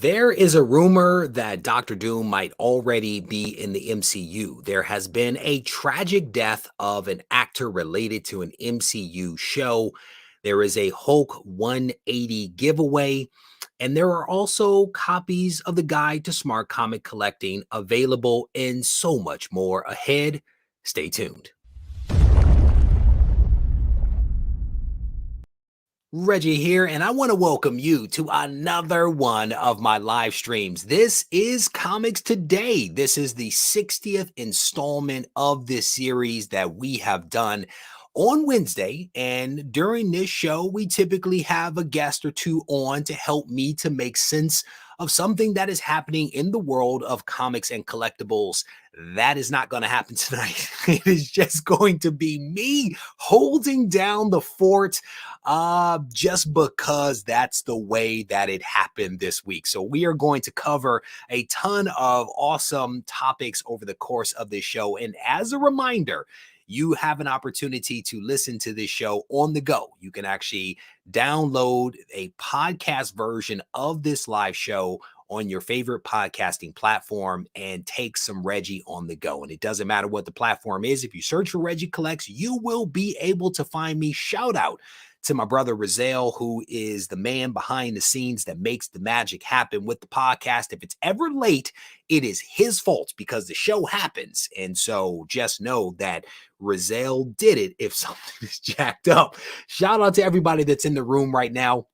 There is a rumor that Doctor Doom might already be in the MCU. There has been a tragic death of an actor related to an MCU show. There is a Hulk 180 giveaway, and there are also copies of the Guide to Smart Comic Collecting available, and so much more ahead. Stay tuned. Reggie here, and I want to welcome you to another one of my live streams. This is Comics Today. This is the 60th installment of this series that we have done on Wednesday. And during this show, we typically have a guest or two on to help me to make sense of something that is happening in the world of comics and collectibles. That is not going to happen tonight. It is just going to be me holding down the fort just because that's the way that it happened this week. So we are going to cover a ton of awesome topics over the course of this show. And as a reminder, you have an opportunity to listen to this show on the go. You can actually download a podcast version of this live show on your favorite podcasting platform and take some Regie on the go. And it doesn't matter what the platform is. If you search for Regie Collects, you will be able to find me. Shout out to my brother Regie, who is the man behind the scenes that makes the magic happen with the podcast. If it's ever late, it is his fault because the show happens. And so just know that Regie did it if something is jacked up. Shout out to everybody that's in the room right now.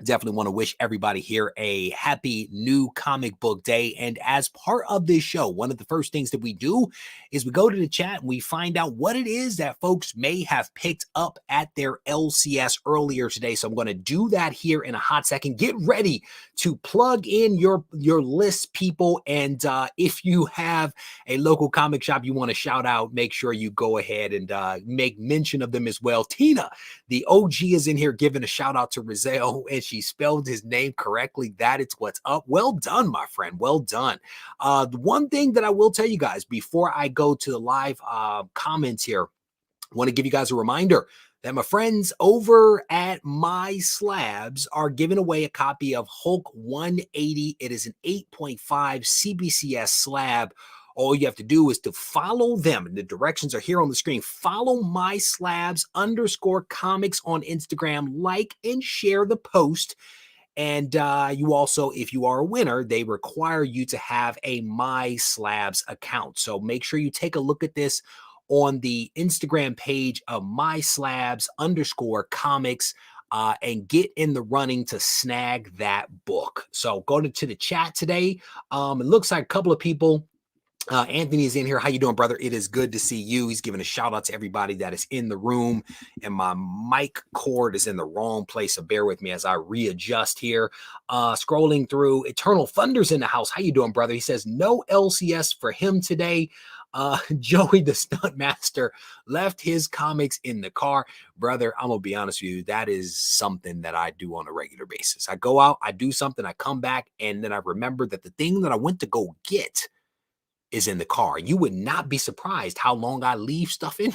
Definitely want to wish everybody here a happy new comic book day. And as part of this show, one of the first things that we do is we go to the chat and we find out what it is that folks may have picked up at their LCS earlier today. So I'm going to do that here in a hot second. Get ready to plug in your list, people. And if you have a local comic shop you want to shout out, make sure you go ahead and make mention of them as well. Tina, the OG, is in here giving a shout out to Rizal, and she spelled his name correctly. That is what's up. Well done, my friend. Well done. The one thing that I will tell you guys before I go to the live comments here, I want to give you guys a reminder that my friends over at My Slabs are giving away a copy of Hulk 180. It is an 8.5 CBCS slab. All you have to do is to follow them. And the directions are here on the screen. Follow My Slabs _comics on Instagram. Like and share the post. And you also, if you are a winner, they require you to have a My Slabs account. So make sure you take a look at this on the Instagram page of My Slabs _comics. And get in the running to snag that book. So go to the chat today. It looks like a couple of people. Anthony is in here. How you doing, brother? It is good to see you. He's giving a shout out to everybody that is in the room, and my mic cord is in the wrong place, so bear with me as I readjust here. Scrolling through, Eternal Thunder's in the house. How you doing, brother? He says no LCS for him today. Joey the Stunt Master left his comics in the car. Brother, I'm gonna be honest with you, that is something that I do on a regular basis. I go out, I do something, I come back, and then I remember that the thing that I went to go get is in the car. You would not be surprised how long I leave stuff in.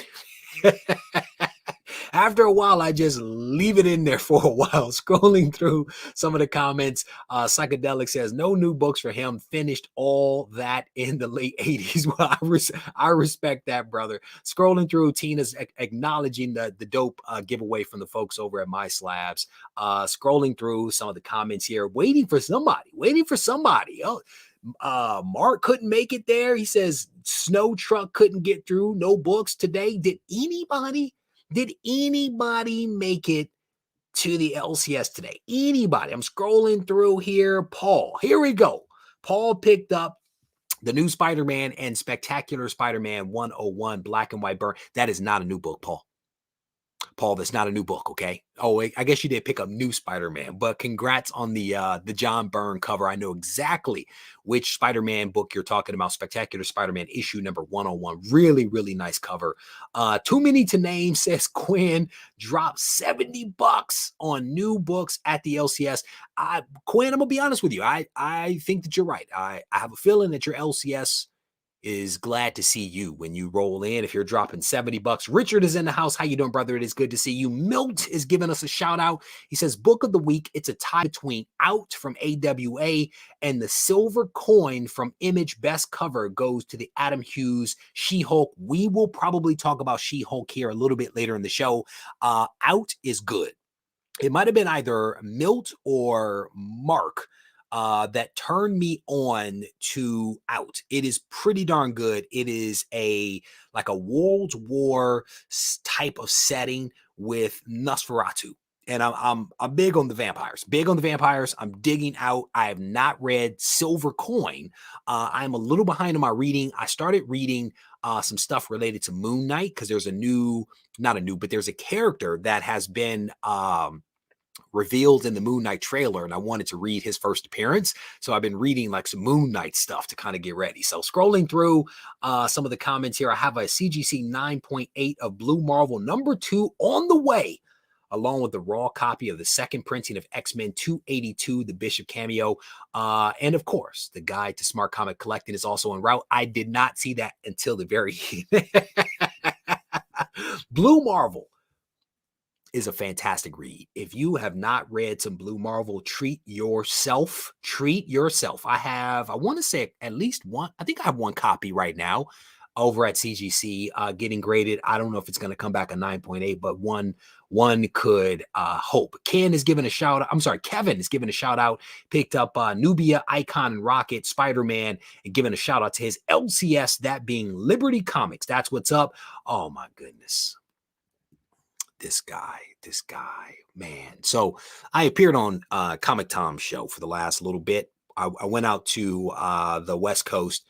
After a while, I just leave it in there for a while. Scrolling through some of the comments, Psychedelic says, no new books for him. Finished all that in the late 80s. Well, I respect that, brother. Scrolling through, Tina's acknowledging the dope giveaway from the folks over at My Slabs. Scrolling through some of the comments here, waiting for somebody. Oh, Mark couldn't make it there. He says snow truck couldn't get through. No books today. Did anybody make it to the LCS today? Anybody? I'm scrolling through here. Paul, here we go. Paul picked up the new Spider-Man and Spectacular Spider-Man 101 Black and White Burn. That is not a new book, Paul. That's not a new book, okay? Oh, I guess you did pick up New Spider-Man, but congrats on the John Byrne cover. I know exactly which Spider-Man book you're talking about. Spectacular Spider-Man issue number 101. Really, really nice cover. Too many to name, says Quinn. Dropped $70 on new books at the LCS. Quinn, I'm gonna be honest with you. I think that you're right. I have a feeling that your LCS is glad to see you when you roll in. If you're dropping $70, Richard is in the house. How you doing, brother? It is good to see you. Milt is giving us a shout out. He says, book of the week. It's a tie between Out from AWA and the silver coin from Image. Best cover goes to the Adam Hughes She-Hulk. We will probably talk about She-Hulk here a little bit later in the show. Out is good. It might have been either Milt or Mark that turned me on to Out. It is pretty darn good. It is like a World War type of setting with Nosferatu. And I'm big on the vampires. Big on the vampires. I'm digging Out. I have not read Silver Coin. I'm a little behind on my reading. I started reading some stuff related to Moon Knight because there's but there's a character that has been revealed in the Moon Knight trailer, and I wanted to read his first appearance. So I've been reading like some Moon Knight stuff to kind of get ready. So scrolling through some of the comments here, I have a CGC 9.8 of Blue Marvel #2 on the way, along with the raw copy of the second printing of X-Men 282, the Bishop cameo. And of course, the guide to smart comic collecting is also en route. I did not see that until the very Blue Marvel is a fantastic read. If you have not read some Blue Marvel, treat yourself. I want to say at least one. I think I have one copy right now over at CGC getting graded. I don't know if it's going to come back a 9.8, but one could hope. Kevin is giving a shout out. Picked up Nubia, Icon, and Rocket, Spider-Man, and giving a shout out to his LCS, that being Liberty Comics. That's what's up. Oh my goodness. This guy, man. So I appeared on Comic Tom's show for the last little bit. I went out to the West Coast,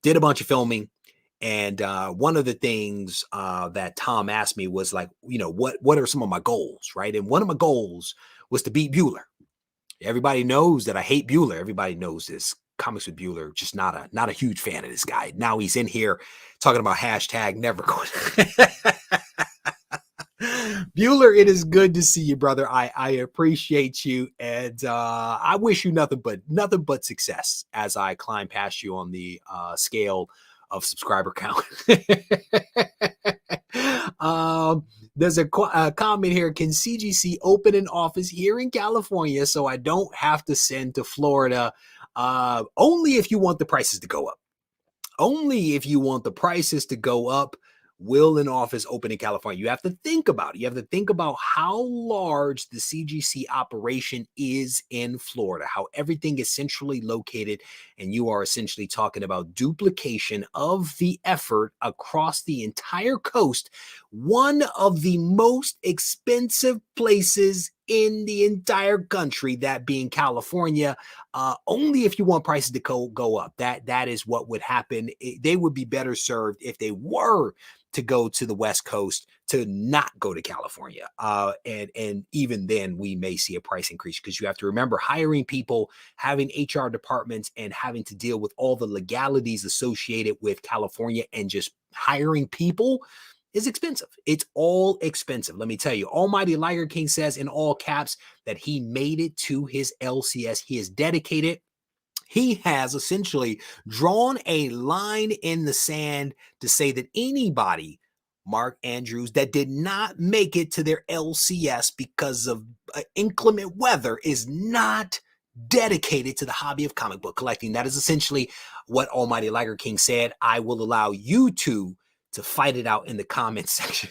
did a bunch of filming. And one of the things that Tom asked me was like, what are some of my goals, right? And one of my goals was to beat Bueller. Everybody knows that I hate Bueller. Everybody knows this. Comics with Bueller, just not a huge fan of this guy. Now he's in here talking about hashtag never going. Bueller, it is good to see you, brother. I appreciate you, and I wish you nothing but success as I climb past you on the scale of subscriber count. There's a comment here. Can CGC open an office here in California so I don't have to send to Florida? Only if you want the prices to go up. Only if you want the prices to go up will an office open in California. You have to think about it. You have to think about how large the CGC operation is in Florida, how everything is centrally located, and you are essentially talking about duplication of the effort across the entire coast. One of the most expensive places in the entire country, that being California. Only if you want prices to go up. That is what would happen. They would be better served if they were to go to the West Coast, to not go to California. And even then we may see a price increase, because you have to remember, hiring people, having HR departments, and having to deal with all the legalities associated with California and just hiring people is expensive. It's all expensive. Let me tell you, Almighty Liger King says in all caps that he made it to his LCS. He is dedicated. He has essentially drawn a line in the sand to say that anybody, Mark Andrews, that did not make it to their LCS because of inclement weather is not dedicated to the hobby of comic book collecting. That is essentially what Almighty Liger King said. I will allow you two to fight it out in the comments section.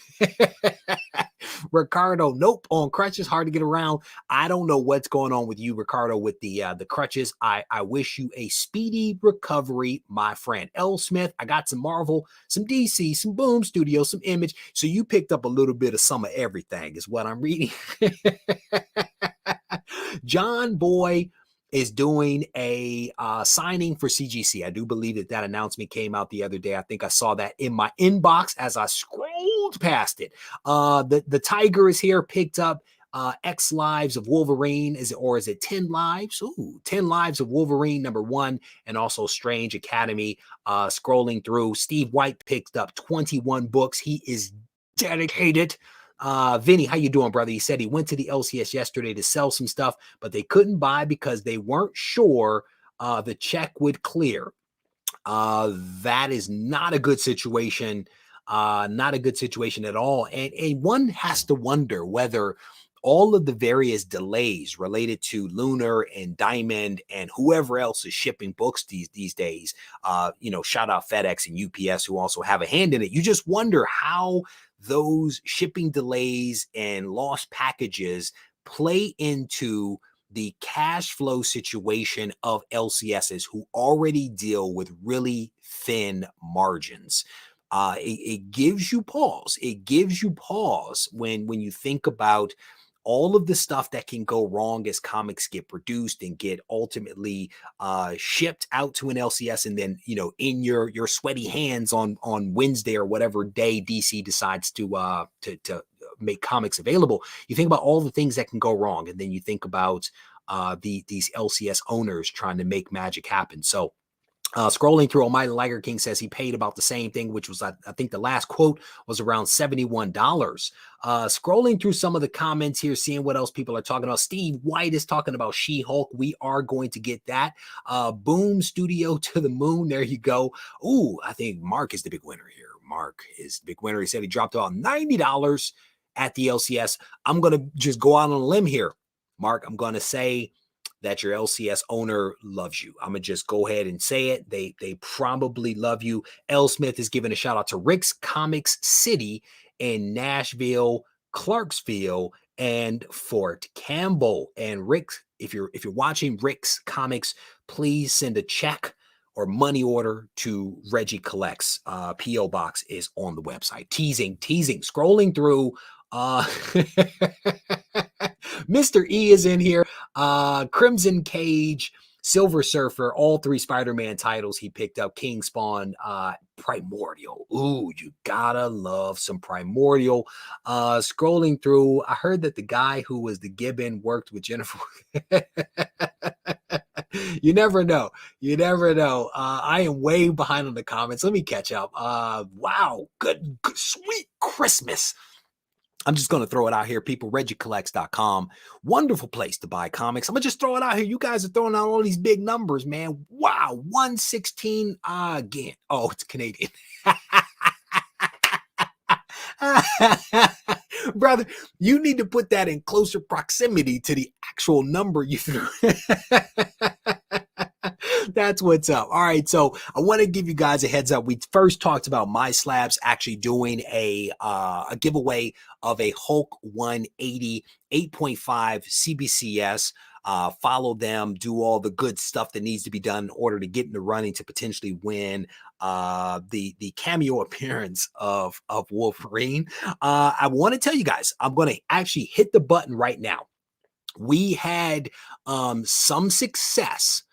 Ricardo, nope, on crutches, hard to get around. I don't know what's going on with you, Ricardo, with the crutches. I wish you a speedy recovery, my friend. L. Smith, I got some Marvel, some DC, some Boom Studio, some Image. So you picked up a little bit of some of everything is what I'm reading. John Boy is doing a signing for CGC. I do believe that announcement came out the other day. I think I saw that in my inbox as I scrolled past it. The Tiger is here, picked up X Lives of Wolverine. Is it 10 Lives? Ooh, 10 Lives of Wolverine #1, and also Strange Academy. Scrolling through, Steve White picked up 21 books. He is dedicated. Vinny, how you doing, brother? He said he went to the LCS yesterday to sell some stuff, but they couldn't buy because they weren't sure the check would clear. That is not a good situation. Not a good situation at all. And one has to wonder whether all of the various delays related to Lunar and Diamond and whoever else is shipping books these days, shout out FedEx and UPS who also have a hand in it. You just wonder how those shipping delays and lost packages play into the cash flow situation of LCSs who already deal with really thin margins. It gives you pause. It gives you pause when you think about all of the stuff that can go wrong as comics get produced and get ultimately shipped out to an LCS, and then in your sweaty hands on Wednesday or whatever day DC decides to make comics available. You think about all the things that can go wrong, and then you think about these LCS owners trying to make magic happen. So scrolling through, Almighty Liger King says he paid about the same thing, which was, I think the last quote was around $71. Scrolling through some of the comments here, seeing what else people are talking about. Steve White is talking about She-Hulk. We are going to get that. Boom Studio to the moon. There you go. Ooh, I think Mark is the big winner here. Mark is the big winner. He said he dropped about $90 at the LCS. I'm going to just go out on a limb here. Mark, I'm going to say that your LCS owner loves you. I'm going to just go ahead and say it. They probably love you. L. Smith is giving a shout out to Rick's Comics City in Nashville, Clarksville, and Fort Campbell. And Rick, if you're watching Rick's Comics, please send a check or money order to Regie Collects. P.O. Box is on the website. Teasing. Scrolling through. Mr. E is in here. Crimson Cage, Silver Surfer, all 3 Spider-Man titles he picked up. King Spawn, Primordial. Ooh, you gotta love some Primordial. Scrolling through, I heard that the guy who was the Gibbon worked with Jennifer. You never know. I am way behind on the comments. Let me catch up. Wow, good, sweet Christmas. I'm just going to throw it out here, people. RegieCollects.com. Wonderful place to buy comics. I'm going to just throw it out here. You guys are throwing out all these big numbers, man. Wow. 116 again. Oh, it's Canadian. Brother, you need to put that in closer proximity to the actual number you threw. That's what's up. All right, so I want to give you guys a heads up. We first talked about My Slabs actually doing a giveaway of a Hulk 180 8.5 CBCS. Follow them, do all the good stuff that needs to be done in order to get in the running to potentially win the cameo appearance of Wolverine. I want to tell you guys, I'm going to actually hit the button right now. We had some success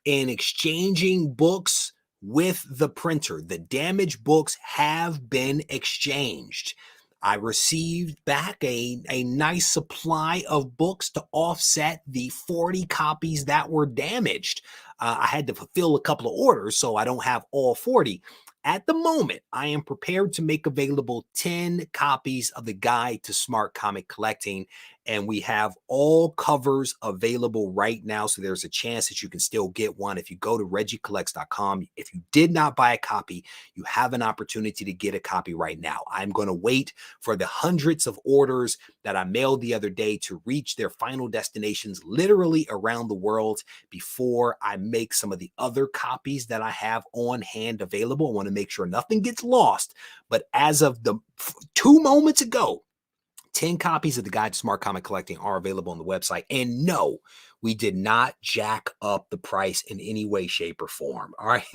in exchanging books with the printer. The damaged books have been exchanged. I received back a nice supply of books to offset the 40 copies that were damaged. I had to fulfill a couple of orders, so I don't have all 40. At the moment, I am prepared to make available 10 copies of the Guide to Smart Comic Collecting, and we have all covers available right now, so there's a chance that you can still get one. If you go to RegieCollects.com, if you did not buy a copy, you have an opportunity to get a copy right now. I'm going to wait for the hundreds of orders that I mailed the other day to reach their final destinations literally around the world before I make some of the other copies that I have on hand available. I want to make sure nothing gets lost. But as of the 2 moments ago, 10 copies of the Guide to Smart Comic Collecting are available on the website. And no, we did not jack up the price in any way, shape, or form. All right.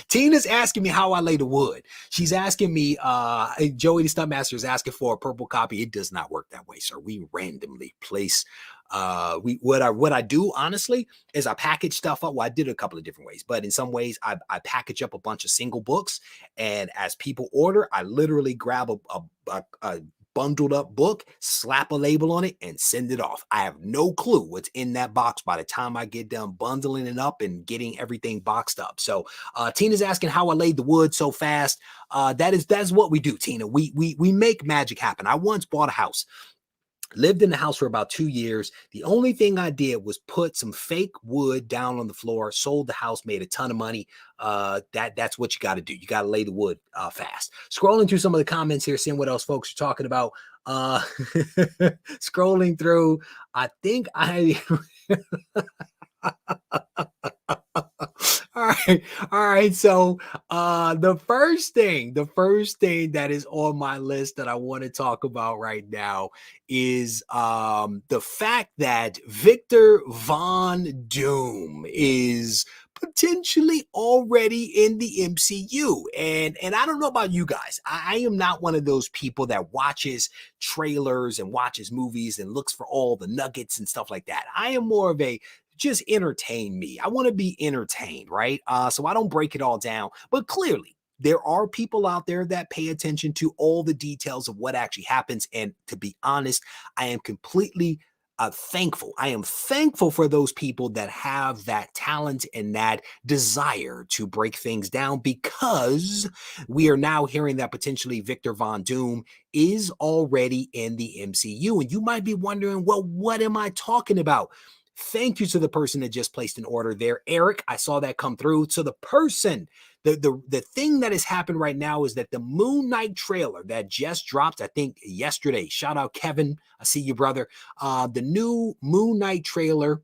Tina's asking me how I lay the wood. She's asking me, Joey the Stuntmaster is asking for a purple copy. It does not work that way, sir. We randomly place what I do honestly is I package stuff up. Well, I did it a couple of different ways, but in some ways I package up a bunch of single books, and as people order, I literally grab a bundled up book, slap a label on it, and send it off. I have no clue what's in that box by the time I get done bundling it up and getting everything boxed up. So Tina's asking how I laid the wood so fast. That's what we do, Tina. We make magic happen. I once bought a house. Lived in the house for about 2 years. The only thing I did was put some fake wood down on the floor, sold the house, made a ton of money. That's what you got to do. You got to lay the wood fast. Scrolling through some of the comments here, seeing what else folks are talking about. Uh, scrolling through, I think I all right. All right. So the first thing that is on my list that I want to talk about right now is the fact that Victor Von Doom is potentially already in the MCU. And I don't know about you guys. I am not one of those people that watches trailers and watches movies and looks for all the nuggets and stuff like that. I am more of a just entertain me. I want to be entertained, right? So I don't break it all down. But clearly, there are people out there that pay attention to all the details of what actually happens. And to be honest, I am completely thankful. I am thankful for those people that have that talent and that desire to break things down, because we are now hearing that potentially Victor Von Doom is already in the MCU. And you might be wondering, well, what am I talking about? Thank you to the person that just placed an order there, Eric. I saw that come through. So the person, the thing that has happened right now is that the Moon Knight trailer that just dropped, I think yesterday. Shout out Kevin, I see you, brother. The new Moon Knight trailer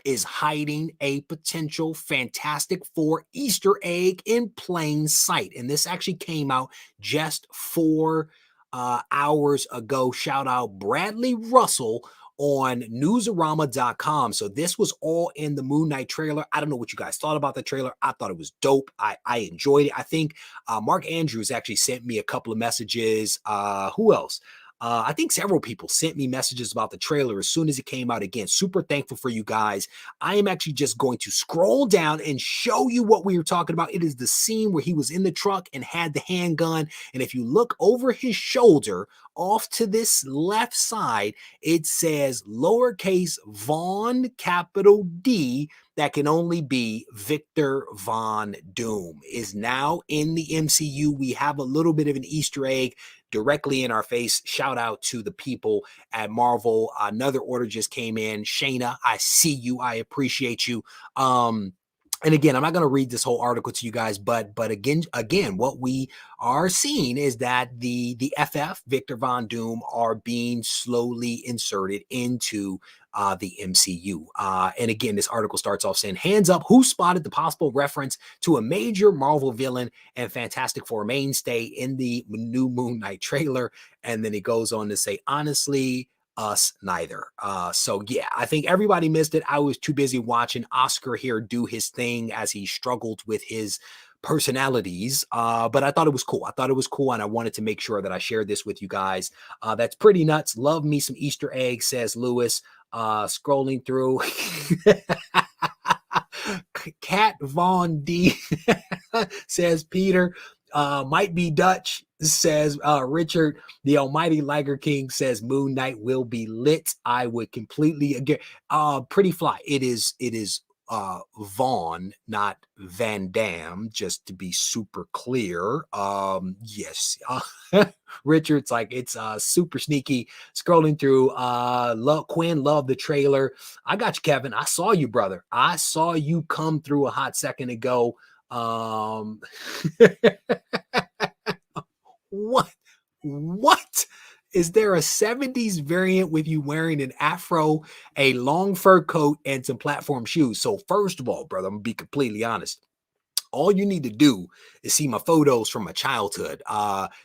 is hiding a potential Fantastic Four Easter egg in plain sight, and this actually came out just 4 hours ago. Shout out Bradley Russell on newsarama.com. So this was all in the Moon Knight trailer. I don't know what you guys thought about the trailer. I thought it was dope. I enjoyed it. I think Mark Andrews actually sent me a couple of messages. Who else? I think several people sent me messages about the trailer as soon as it came out. Again, super thankful for you guys. I am actually just going to scroll down and show you what we were talking about. It is the scene where he was in the truck and had the handgun. And if you look over his shoulder, off to this left side, it says lowercase Vaughn, capital D. That can only be Victor Von Doom is now in the MCU. We have a little bit of an Easter egg directly in our face. Shout out to the people at Marvel. Another order just came in. Shayna, I see you. I appreciate you. And again, I'm not going to read this whole article to you guys, but again, what we are seeing is that the FF Victor Von Doom are being slowly inserted into the MCU. And again, this article starts off saying, hands up, who spotted the possible reference to a major Marvel villain and Fantastic Four mainstay in the new Moon Knight trailer? And then it goes on to say, honestly, us neither. So yeah, I think everybody missed it. I was too busy watching Oscar here do his thing as he struggled with his personalities. But I thought it was cool. I thought it was cool, and I wanted to make sure that I shared this with you guys. That's pretty nuts. Love me some Easter eggs, says Lewis. Scrolling through. Cat Von D says Peter. Might be Dutch, says Richard. The Almighty Liger King says Moon Knight will be lit. I would completely agree. Pretty fly. It is Vaughn, not Van Damme, just to be super clear. Yes. Richard's like, it's super sneaky. Scrolling through, Quinn loved the trailer. I got you, Kevin. I saw you, brother. I saw you come through a hot second ago. What is there a 70s variant with you wearing an afro, a long fur coat, and some platform shoes? So first of all, brother, I'm gonna be completely honest. All you need to do is see my photos from my childhood.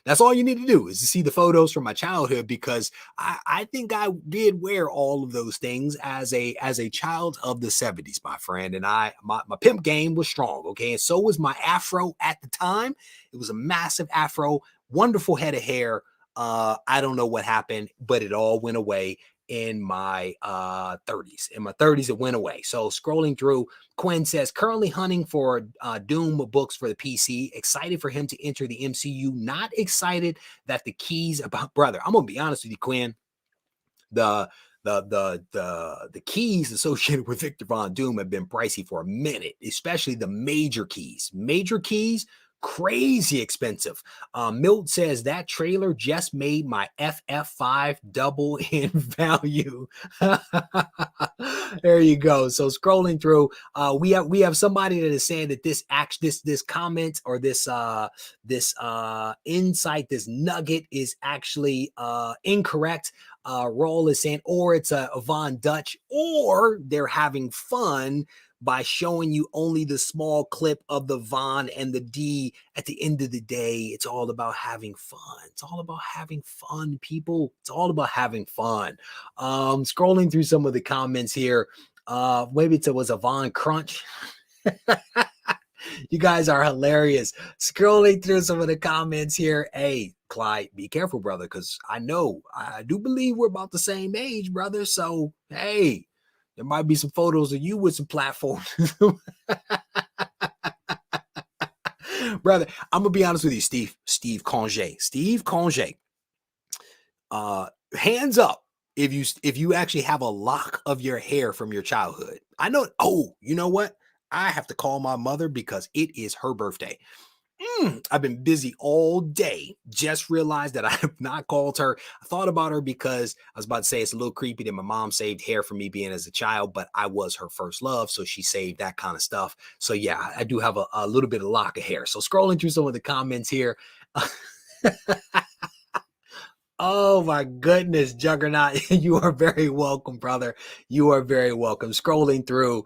That's all you need to do is to see the photos from my childhood, because I think I did wear all of those things as a child of the 70s, my friend. And my pimp game was strong, okay? And so was my afro at the time. It was a massive afro, wonderful head of hair. I don't know what happened, but it all went away in my 30s. In my 30s, it went away. So scrolling through, Quinn says, currently hunting for Doom books for the PC. Excited for him to enter the MCU. Not excited that the keys about, brother, I'm going to be honest with you, Quinn. The keys associated with Victor Von Doom have been pricey for a minute, especially the major keys. Major keys, crazy expensive. Milt says that trailer just made my FF5 double in value. There you go. So scrolling through, we have somebody that is saying that this comment or this insight, this nugget is actually incorrect. Roll is saying, or it's a Von Dutch, or they're having fun by showing you only the small clip of the Von and the D. At the end of the day, it's all about having fun. It's all about having fun, people. It's all about having fun. Scrolling through some of the comments here, maybe it was a Von Crunch. You guys are hilarious. Scrolling through some of the comments here. Hey, Clyde, be careful, brother, because I do believe we're about the same age, brother. So, hey, there might be some photos of you with some platforms. Brother, I'm going to be honest with you, Steve Conge. Steve Conge, hands up if you actually have a lock of your hair from your childhood. I know. Oh, you know what? I have to call my mother because it is her birthday. I've been busy all day. Just realized that I have not called her. I thought about her because I was about to say it's a little creepy that my mom saved hair for me being as a child, but I was her first love, so she saved that kind of stuff. So yeah, I do have a little bit of lock of hair. So scrolling through some of the comments here. Oh my goodness, Juggernaut. You are very welcome, brother. You are very welcome. Scrolling through,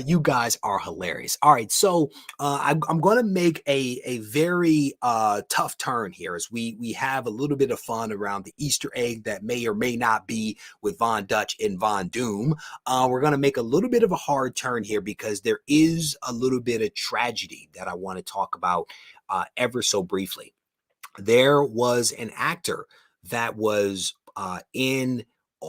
you guys are hilarious. All right, so I'm going to make a very tough turn here as we have a little bit of fun around the Easter egg that may or may not be with Von Dutch and Von Doom. We're going to make a little bit of a hard turn here because there is a little bit of tragedy that I want to talk about ever so briefly. There was an actor that was in,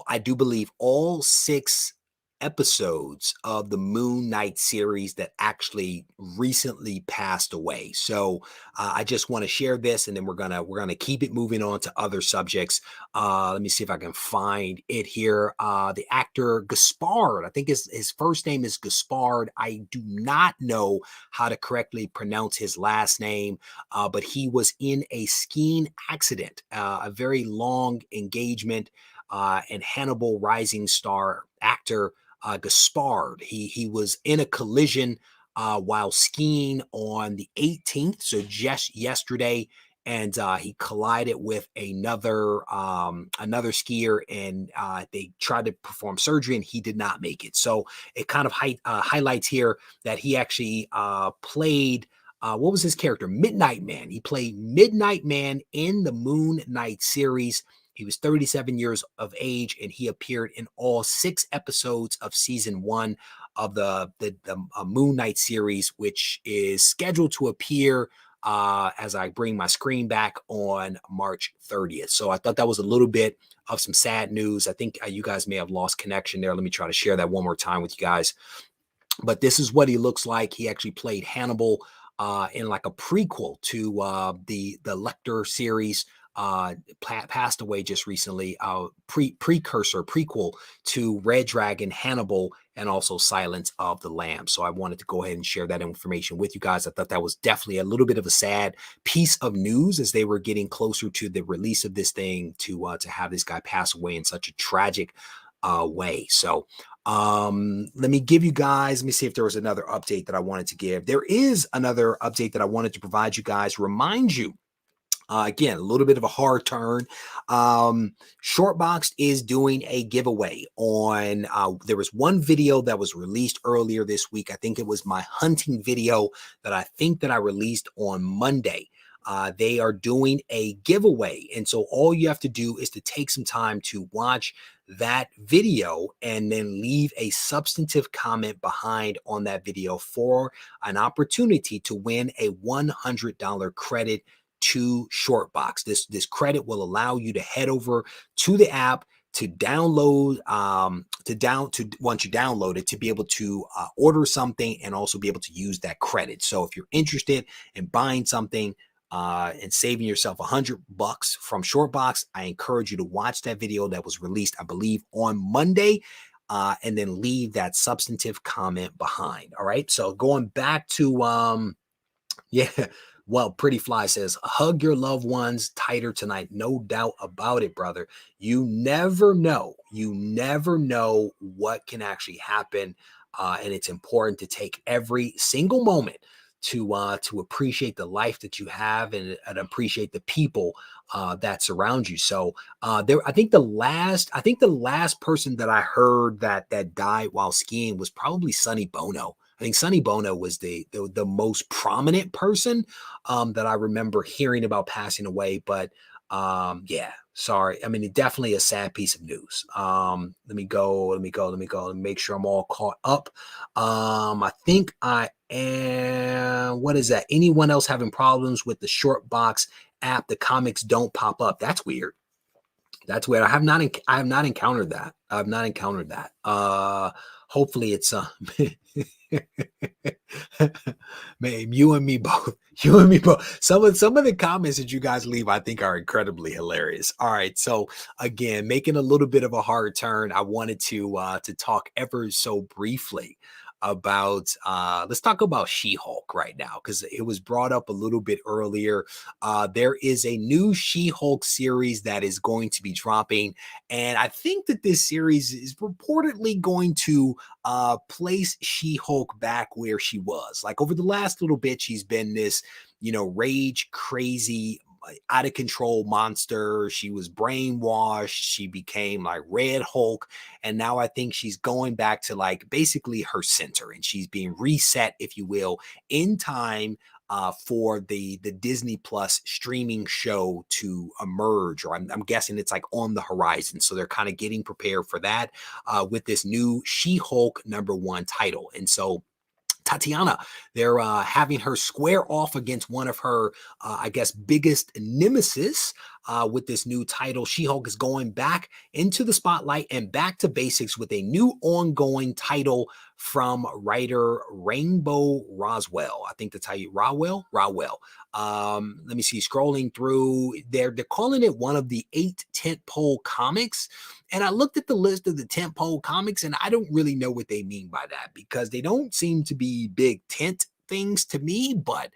I do believe, all 6 episodes of the Moon Knight series that actually recently passed away. So I just want to share this, and then we're gonna keep it moving on to other subjects. Let me see if I can find it here. The actor Gaspard, I think his first name is Gaspard. I do not know how to correctly pronounce his last name, but he was in a skiing accident, a very long engagement, and Hannibal Rising star actor Gaspard. He was in a collision while skiing on the 18th, so just yesterday, and he collided with another skier, and they tried to perform surgery, and he did not make it. So it kind of highlights here that he actually played. What was his character? Midnight Man. He played Midnight Man in the Moon Knight series. He was 37 years of age, and he appeared in all 6 episodes of season 1 of the Moon Knight series, which is scheduled to appear as I bring my screen back on March 30th. So I thought that was a little bit of some sad news. I think you guys may have lost connection there. Let me try to share that one more time with you guys. But this is what he looks like. He actually played Hannibal in like a prequel to the Lecter series. Passed away just recently. Prequel to Red Dragon, Hannibal, and also Silence of the Lambs. So I wanted to go ahead and share that information with you guys. I thought that was definitely a little bit of a sad piece of news as they were getting closer to the release of this thing to have this guy pass away in such a tragic way. So let me give you guys, let me see if there was another update that I wanted to give. There is another update that I wanted to provide you guys. Remind you, again, a little bit of a hard turn. Shortboxed is doing a giveaway on, there was one video that was released earlier this week. I think it was my hunting video that I released on Monday. They are doing a giveaway. And so all you have to do is to take some time to watch that video and then leave a substantive comment behind on that video for an opportunity to win a $100 credit to Shortbox. This credit will allow you to head over to the app to download once you download it, to be able to order something and also be able to use that credit. So if you're interested in buying something and saving yourself $100 from Shortbox, I encourage you to watch that video that was released, I believe, on Monday, and then leave that substantive comment behind. All right. So going back to Yeah. Well, Pretty Fly says, hug your loved ones tighter tonight. No doubt about it, brother. You never know. You never know what can actually happen. And it's important to take every single moment to appreciate the life that you have and appreciate the people that surround you. So I think the last person that I heard that died while skiing was probably Sonny Bono. I think Sonny Bono was the most prominent person that I remember hearing about passing away. But yeah, sorry. I mean, it definitely a sad piece of news. Let me make sure I'm all caught up. I think I am. What is that? Anyone else having problems with the short box app? The comics don't pop up. That's weird. That's weird. I have not encountered that. I've not encountered that. Hopefully it's man, you and me both. You and me both. Some of the comments that you guys leave, I think, are incredibly hilarious. All right. So again, making a little bit of a hard turn, I wanted to talk ever so briefly about let's talk about She-Hulk right now because it was brought up a little bit earlier. There is a new She-Hulk series that is going to be dropping, and I think that this series is reportedly going to place She-Hulk back where she was. Like over the last little bit, she's been this, rage crazy, out of control monster. She was brainwashed. She became like Red Hulk. And now I think she's going back to like basically her center and she's being reset, if you will, in time for the Disney Plus streaming show to emerge, or I'm guessing it's like on the horizon. So they're kind of getting prepared for that with this new She-Hulk #1 title. And so Tatiana, they're having her square off against one of her, I guess, biggest nemesis with this new title. She-Hulk is going back into the spotlight and back to basics with a new ongoing title from writer Rainbow Roswell. I think that's how you Rawell. Rawell. Let me see. Scrolling through, they're calling it one of the 8 tentpole comics. And I looked at the list of the tentpole comics, and I don't really know what they mean by that because they don't seem to be big tent things to me. But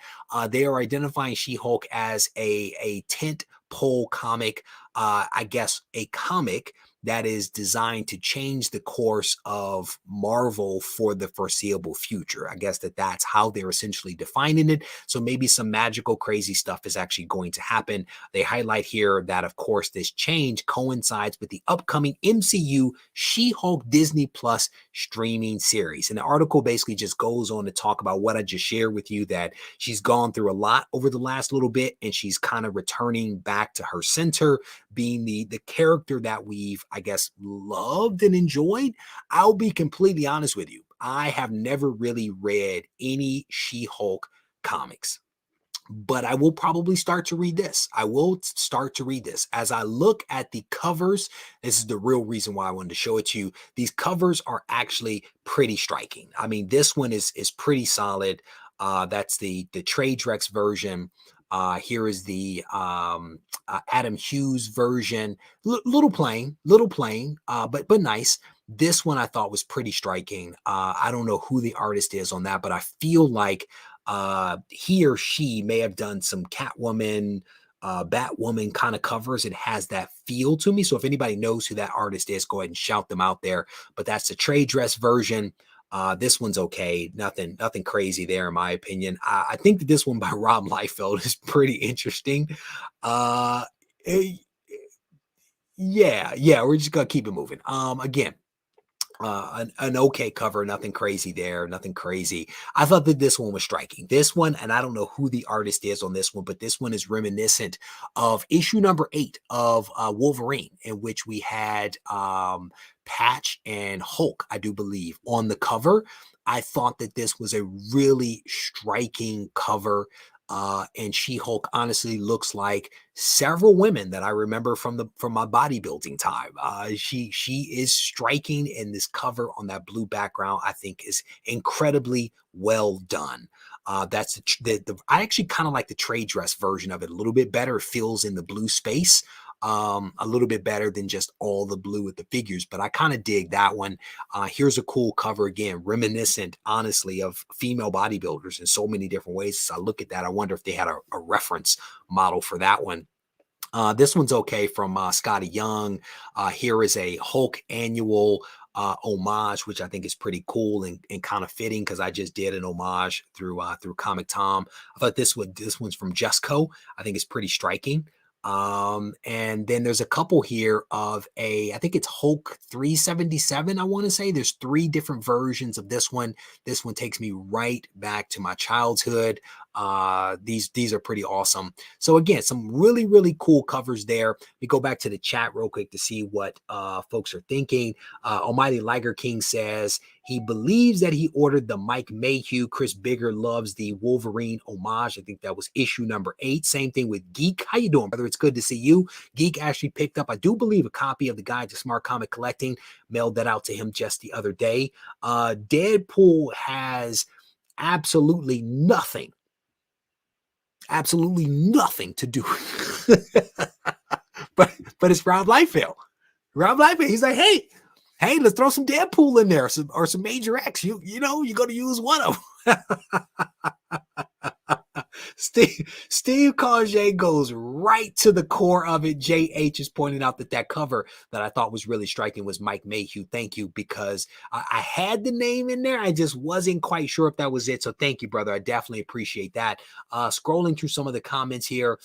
they are identifying She-Hulk as a tent pole comic. I guess a comic that is designed to change the course of Marvel for the foreseeable future. I guess that's how they're essentially defining it. So maybe some magical, crazy stuff is actually going to happen. They highlight here that, of course, this change coincides with the upcoming MCU She-Hulk Disney Plus streaming series. And the article basically just goes on to talk about what I just shared with you, that she's gone through a lot over the last little bit and she's kind of returning back to her center, being the character that we've, I guess, loved and enjoyed. I'll be completely honest with you. I have never really read any She-Hulk comics, but I will probably start to read this. I will start to read this. As I look at the covers, this is the real reason why I wanted to show it to you. These covers are actually pretty striking. I mean, this one is pretty solid. That's the Trade Rex version. Here is the Adam Hughes version. Little plain, but nice. This one I thought was pretty striking. I don't know who the artist is on that, but I feel like he or she may have done some Catwoman, Batwoman kind of covers. It has that feel to me. So if anybody knows who that artist is, go ahead and shout them out there. But that's the trade dress version. This one's okay. Nothing crazy there, in my opinion. I think that this one by Rob Liefeld is pretty interesting. Uh, eh, yeah, we're just gonna keep it moving. Again, an okay cover, nothing crazy there, nothing crazy. I thought that this one was striking. This one, and I don't know who the artist is on this one, but this one is reminiscent of issue #8 of Wolverine, in which we had Patch and Hulk, I do believe, on the cover. I thought that this was a really striking cover. And She-Hulk honestly looks like several women that I remember from my bodybuilding time. She is striking, and this cover on that blue background I think is incredibly well done. That's I actually kind of like the trade dress version of it a little bit better. It feels in the blue space. A little bit better than just all the blue with the figures, but I kind of dig that one. Here's a cool cover again, reminiscent, honestly, of female bodybuilders in so many different ways. As I look at that, I wonder if they had a reference model for that one. This one's okay from Scotty Young. Here is a Hulk annual homage, which I think is pretty cool and kind of fitting because I just did an homage through Comic Tom. I thought this one's from Justco. I think it's pretty striking. And then there's a couple here of I think it's Hulk 377. I want to say there's three different versions of this one. This one takes me right back to my childhood. These are pretty awesome. So again, some really, really cool covers there. We go back to the chat real quick to see what folks are thinking. Almighty Liger King says he believes that he ordered the Mike Mayhew. Chris Bigger loves the Wolverine homage. I think that was issue number 8. Same thing with Geek. How you doing, brother? It's good to see you. Geek actually picked up, I do believe, a copy of the Guide to Smart Comic Collecting. Mailed that out to him just the other day. Deadpool has absolutely nothing to do but it's Rob Liefeld. He's like, hey, let's throw some Deadpool in there, or some Major X. You're going to use one of them. Steve Carge goes right to the core of it. JH is pointing out that cover that I thought was really striking was Mike Mayhew. Thank you, because I had the name in there. I just wasn't quite sure if that was it. So thank you, brother. I definitely appreciate that. Scrolling through some of the comments here.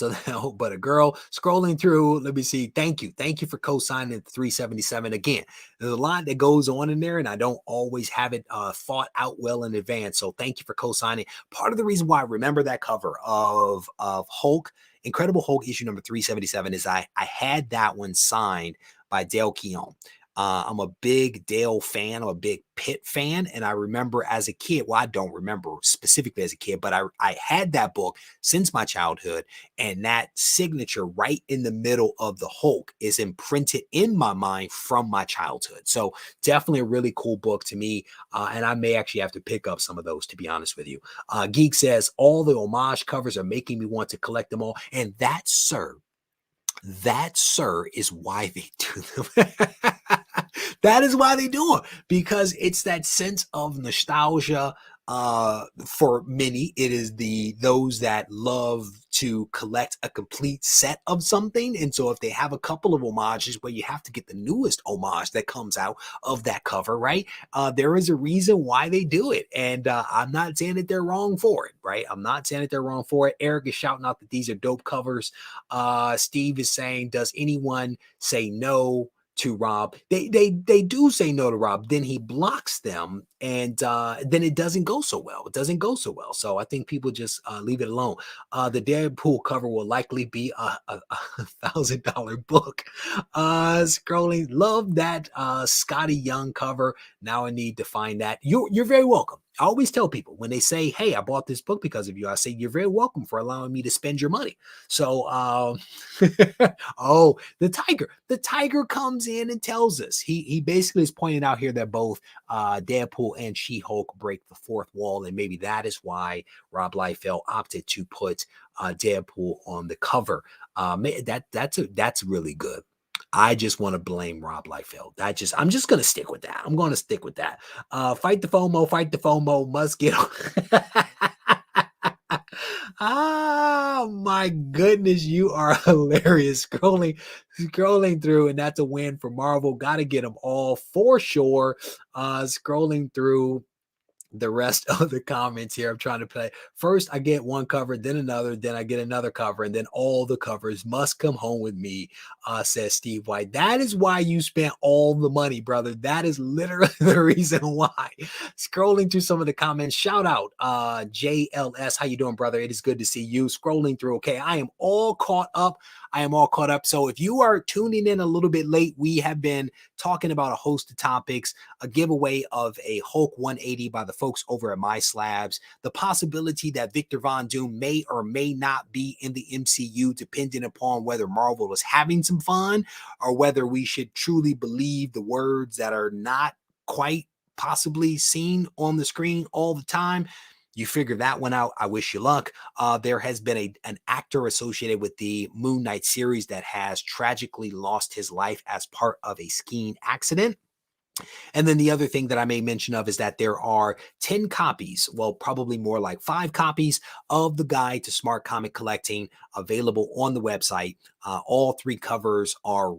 But a girl scrolling through, let me see. Thank you for co-signing the 377. Again, there's a lot that goes on in there, and I don't always have it thought out well in advance. So thank you for co-signing. Part of the reason why I remember that cover of Hulk, Incredible Hulk issue number 377, is I had that one signed by Dale Keown. I'm a big Dale fan. I'm a big Pitt fan. And I remember as a kid, well, I don't remember specifically as a kid, but I had that book since my childhood. And that signature right in the middle of the Hulk is imprinted in my mind from my childhood. So definitely a really cool book to me. And I may actually have to pick up some of those, to be honest with you. Geek says, all the homage covers are making me want to collect them all. And that, sir, is why they do them. That is why they do it, because it's that sense of nostalgia. For many, it is those that love to collect a complete set of something. And so if they have a couple of homages, but you have to get the newest homage that comes out of that cover, right? There is a reason why they do it. And I'm not saying that they're wrong for it, right? I'm not saying that they're wrong for it. Eric is shouting out that these are dope covers. Steve is saying, does anyone say no to Rob? They do say no to Rob. Then he blocks them, and then it doesn't go so well. So I think people just leave it alone. The Deadpool cover will likely be a $1,000 book. Scrolling, love that Scotty Young cover. Now I need to find that. You're very welcome. I always tell people when they say, hey, I bought this book because of you, I say, you're very welcome for allowing me to spend your money. So, oh, the tiger comes in and tells us, he basically is pointing out here that both Deadpool and She-Hulk break the fourth wall. And maybe that is why Rob Liefeld opted to put Deadpool on the cover. That's really good. I just want to blame Rob Liefeld. I'm just going to stick with that. I'm going to stick with that. Fight the FOMO, must get on. Oh my goodness, you are hilarious. Scrolling through, and that's a win for Marvel. Got to get them all for sure. Scrolling through the rest of the comments here. I'm trying to play. First, I get one cover, then another, then I get another cover, and then all the covers must come home with me, says Steve White. That is why you spent all the money, brother. That is literally the reason why. Scrolling through some of the comments, shout out JLS. How you doing, brother? It is good to see you. Scrolling through. Okay, I am all caught up. So if you are tuning in a little bit late, we have been talking about a host of topics, a giveaway of a Hulk 180 by the folks over at My Slabs, the possibility that Victor Von Doom may or may not be in the MCU, depending upon whether Marvel is having some fun or whether we should truly believe the words that are not quite possibly seen on the screen all the time. you figure that one out. I wish you luck. There has been an actor associated with the Moon Knight series that has tragically lost his life as part of a skiing accident. And then the other thing that I may mention of is that there are 10 copies, well, probably more like 5 copies of the Guide to Smart Comic Collecting available on the website. All 3 covers are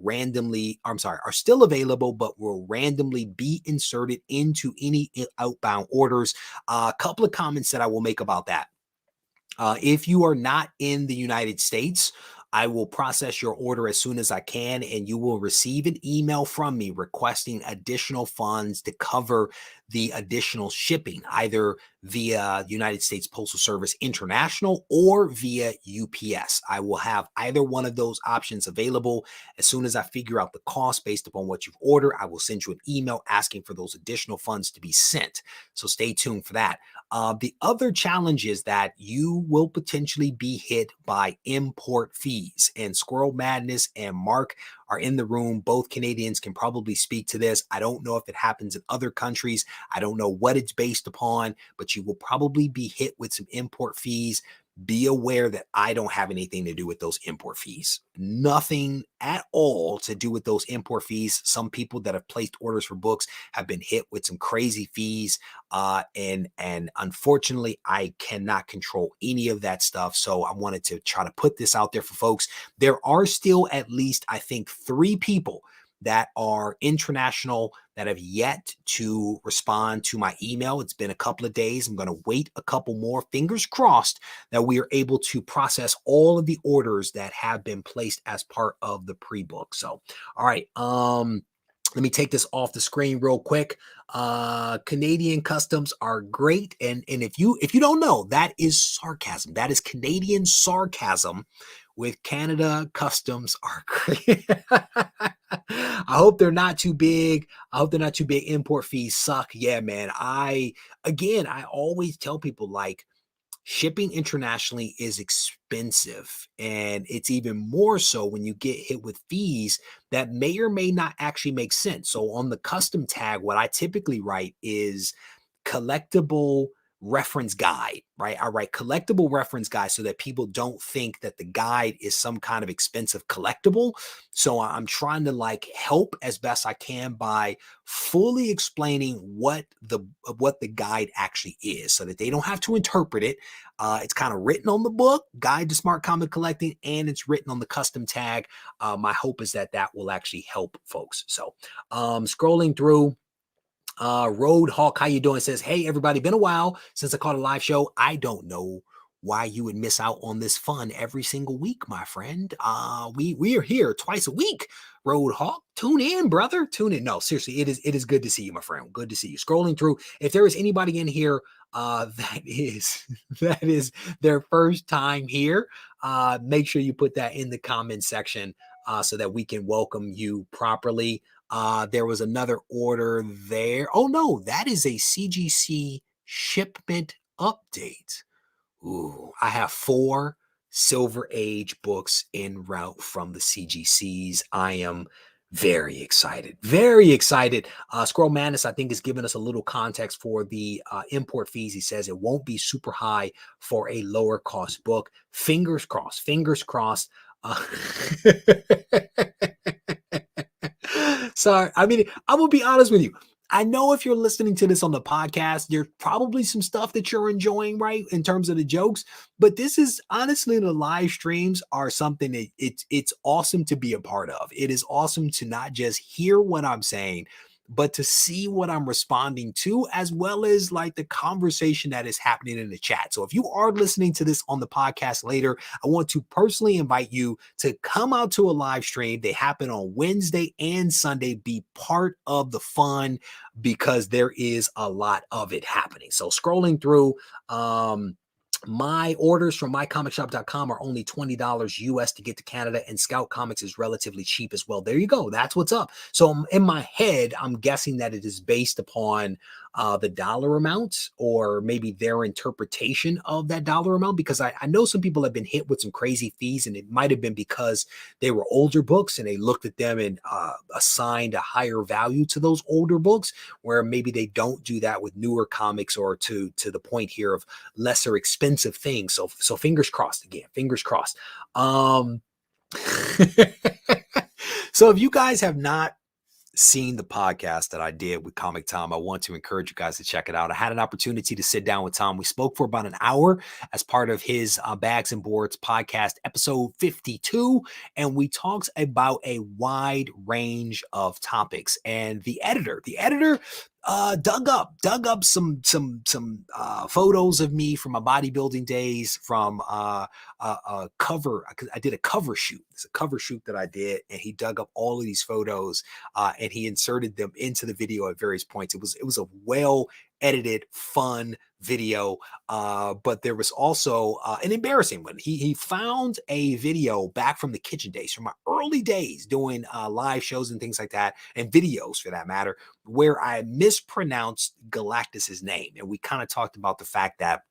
are still available, but will randomly be inserted into any outbound orders. A couple of comments that I will make about that. If you are not in the United States, I will process your order as soon as I can, and you will receive an email from me requesting additional funds to cover the additional shipping, either via United States Postal Service International or via UPS. I will have either one of those options available. As soon as I figure out the cost based upon what you've ordered, I will send you an email asking for those additional funds to be sent. So stay tuned for that. The other challenge is that you will potentially be hit by import fees, and Squirrel Madness and Mark are in the room. Both Canadians can probably speak to this. I don't know if it happens in other countries. I don't know what it's based upon, but you will probably be hit with some import fees. Be aware that I don't have anything to do with those import fees. Nothing at all to do with those import fees. Some people that have placed orders for books have been hit with some crazy fees. And unfortunately, I cannot control any of that stuff. So I wanted to try to put this out there for folks. There are still at least, I think, 3 people that are international that have yet to respond to my email. It's been a couple of days. I'm going to wait a couple more. Fingers crossed that we are able to process all of the orders that have been placed as part of the pre-book. So, all right. Let me take this off the screen real quick. Canadian customs are great. And if you don't know, that is sarcasm. That is Canadian sarcasm with Canada customs are great. I hope they're not too big. I hope they're not too big. Import fees suck. Yeah, man. I always tell people, like, shipping internationally is expensive, and it's even more so when you get hit with fees that may or may not actually make sense. So on the custom tag, what I typically write is collectible reference guide, right? I write collectible reference guide so that people don't think that the guide is some kind of expensive collectible. So I'm trying to, like, help as best I can by fully explaining what the guide actually is, so that they don't have to interpret it. It's kind of written on the book, Guide to Smart Comic Collecting, and it's written on the custom tag. My hope is that that will actually help folks. So scrolling through, Road Hawk, how you doing? Says, hey everybody, been a while since I caught a live show. I don't know why you would miss out on this fun every single week, my friend. We are here twice a week. Road Hawk, tune in, brother. Tune in. No, seriously, it is good to see you, my friend. Good to see you. Scrolling through, if there is anybody in here that is their first time here, make sure you put that in the comment section so that we can welcome you properly. There was another order there. Oh no, that is a CGC shipment update. Ooh, I have 4 Silver Age books en route from the CGCs. I am very excited. Very excited. Squirrel Madness, I think, is giving us a little context for the import fees. He says it won't be super high for a lower cost book. Fingers crossed. Fingers crossed. Sorry. I mean, I will be honest with you. I know if you're listening to this on the podcast, there's probably some stuff that you're enjoying, right, in terms of the jokes. But this is honestly, the live streams are something that it's awesome to be a part of. It is awesome to not just hear what I'm saying, but to see what I'm responding to, as well as, like, the conversation that is happening in the chat. So if you are listening to this on the podcast later, I want to personally invite you to come out to a live stream. They happen on Wednesday and Sunday. Be part of the fun because there is a lot of it happening. So scrolling through, my orders from mycomicshop.com are only $20 US to get to Canada, and Scout Comics is relatively cheap as well. There you go. That's what's up. So in my head, I'm guessing that it is based upon the dollar amount or maybe their interpretation of that dollar amount, because I know some people have been hit with some crazy fees, and it might have been because they were older books and they looked at them and assigned a higher value to those older books, where maybe they don't do that with newer comics, or to the point here of lesser expensive things. So fingers crossed again, fingers crossed. So if you guys have not seen the podcast that I did with Comic Tom, I want to encourage you guys to check it out. I had an opportunity to sit down with Tom. We spoke for about an hour as part of his Bags and Boards podcast, episode 52, and we talked about a wide range of topics. And the editor dug up some photos of me from my bodybuilding days, from a cover. I did a cover shoot. It's a cover shoot that I did, and he dug up all of these photos and he inserted them into the video at various points. It was a well edited, fun video, but there was also an embarrassing one. He found a video back from the kitchen days, from my early days doing live shows and things like that, and videos for that matter, where I mispronounced Galactus's name. And we kind of talked about the fact that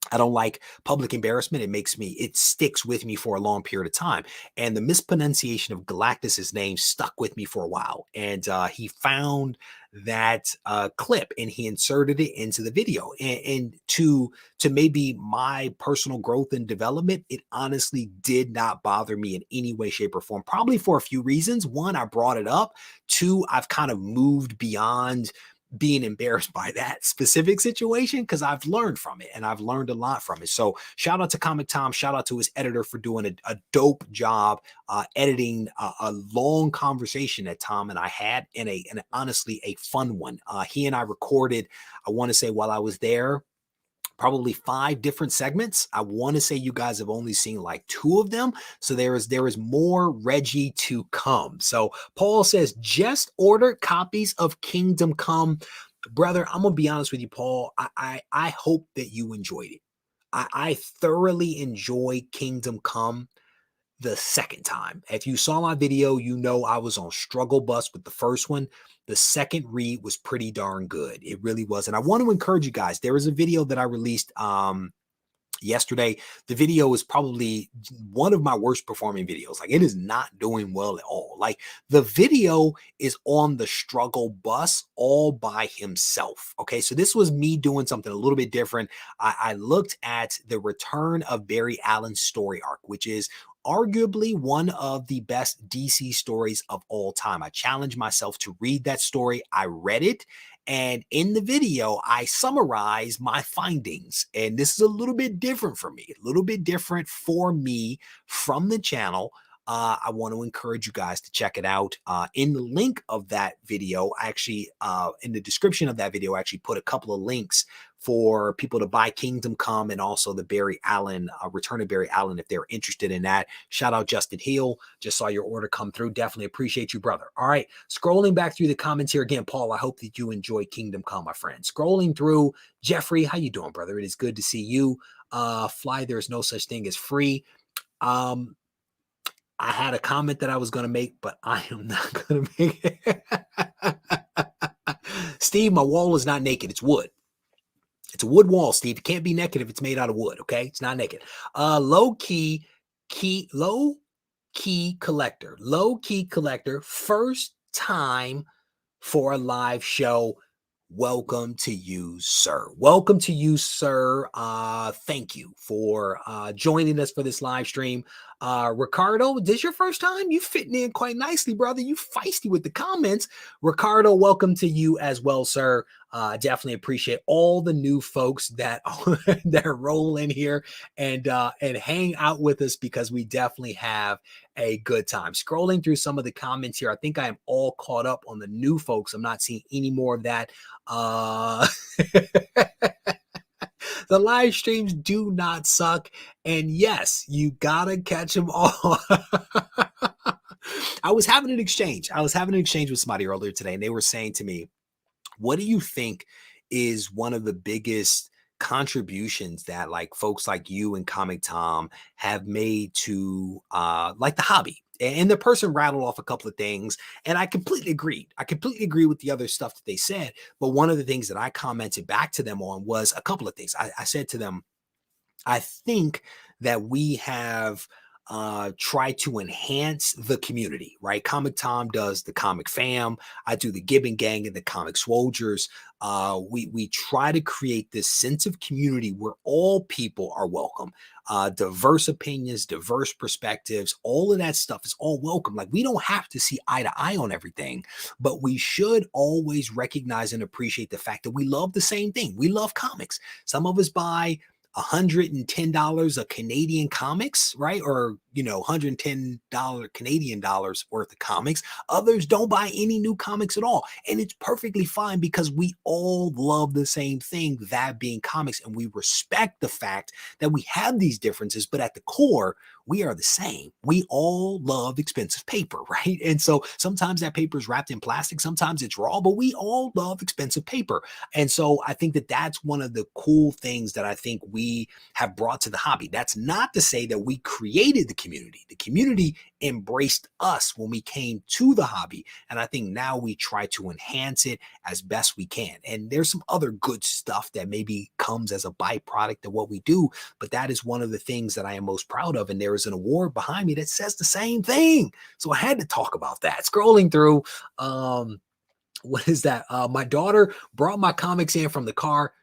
I don't like public embarrassment. It sticks with me for a long period of time. And the mispronunciation of Galactus's name stuck with me for a while. And he found that clip and he inserted it into the video. And to maybe my personal growth and development, it honestly did not bother me in any way, shape, or form. Probably for a few reasons. One, I brought it up. Two, I've kind of moved beyond being embarrassed by that specific situation, because I've learned from it, and I've learned a lot from it. So shout out to Comic Tom, shout out to his editor for doing a dope job editing a long conversation that Tom and I had, and honestly a fun one. He and I recorded, I want to say while I was there, probably 5 different segments. I want to say you guys have only seen like 2 of them. So there is more Regie to come. So Paul says, just order copies of Kingdom Come. Brother, I'm going to be honest with you, Paul. I hope that you enjoyed it. I thoroughly enjoy Kingdom Come the second time. If you saw my video, you know I was on struggle bus with the first one. The second read was pretty darn good. It really was. And I want to encourage you guys. There is a video that I released yesterday. The video is probably one of my worst performing videos. Like, it is not doing well at all. Like, the video is on the struggle bus all by himself. Okay, so this was me doing something a little bit different. I looked at the return of Barry Allen's story arc, which is arguably one of the best DC stories of all time. I challenged myself to read that story. I read it. And in the video, I summarize my findings. And this is a little bit different for me, a little bit different for me from the channel. I want to encourage you guys to check it out. In the link of that video, actually, in the description of that video, I actually put a couple of links for people to buy Kingdom Come, and also the Barry Allen, Return of Barry Allen, if they're interested in that. Shout out Justin Hill. Just saw your order come through. Definitely appreciate you, brother. All right. Scrolling back through the comments here again, Paul, I hope that you enjoy Kingdom Come, my friend. Scrolling through, Jeffrey, how you doing, brother? It is good to see you. Fly, there's no such thing as free. I had a comment that I was going to make, but I am not going to make it. Steve, my wall is not naked. It's wood. It's a wood wall, Steve. It can't be naked if it's made out of wood, okay? It's not naked. Low key collector. First time for a live show. Welcome to you, sir. Welcome to you, sir. Thank you for joining us for this live stream. Ricardo, this is your first time? You fitting in quite nicely, brother. You feisty with the comments. Ricardo, welcome to you as well, sir. Definitely appreciate all the new folks that roll in here and hang out with us, because we definitely have a good time. Scrolling through some of the comments here, I think I am all caught up on the new folks. I'm not seeing any more of that. The live streams do not suck. And yes, you gotta catch them all. I was having an exchange with somebody earlier today, and they were saying to me, what do you think is one of the biggest contributions that like folks like you and Comic Tom have made to like the hobby? And the person rattled off a couple of things, and I completely agreed. I completely agree with the other stuff that they said. But one of the things that I commented back to them on was a couple of things. I said to them, I think that we have tried to enhance the community, right? Comic Tom does the Comic Fam. I do the Gibbon Gang and the Comic Soldiers. We try to create this sense of community where all people are welcome. Diverse opinions, diverse perspectives, all of that stuff is all welcome. Like, we don't have to see eye to eye on everything, but we should always recognize and appreciate the fact that we love the same thing. We love comics. Some of us buy $110 of Canadian comics, right? Or, $110 Canadian dollars worth of comics. Others don't buy any new comics at all. And it's perfectly fine because we all love the same thing, that being comics. And we respect the fact that we have these differences, but at the core, we are the same. We all love expensive paper, right? And so sometimes that paper is wrapped in plastic, sometimes it's raw, but we all love expensive paper. And so I think that that's one of the cool things that I think we have brought to the hobby. That's not to say that we created the community. The community embraced us when we came to the hobby. And I think now we try to enhance it as best we can. And there's some other good stuff that maybe comes as a byproduct of what we do, but that is one of the things that I am most proud of. And there is an award behind me that says the same thing. So I had to talk about that. Scrolling through, what is that? My daughter brought my comics in from the car.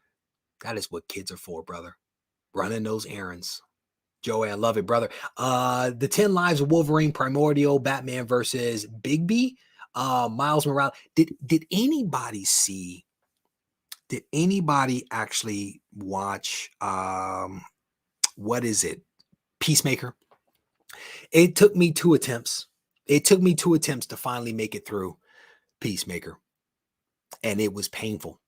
That is what kids are for, brother. Running those errands. Joey, I love it, brother. The 10 Lives of Wolverine Primordial, Batman versus Bigby, Miles Morales. Did anybody see? Did anybody actually watch? What is it? Peacemaker. It took me 2 attempts. It took me 2 attempts to finally make it through Peacemaker, and it was painful,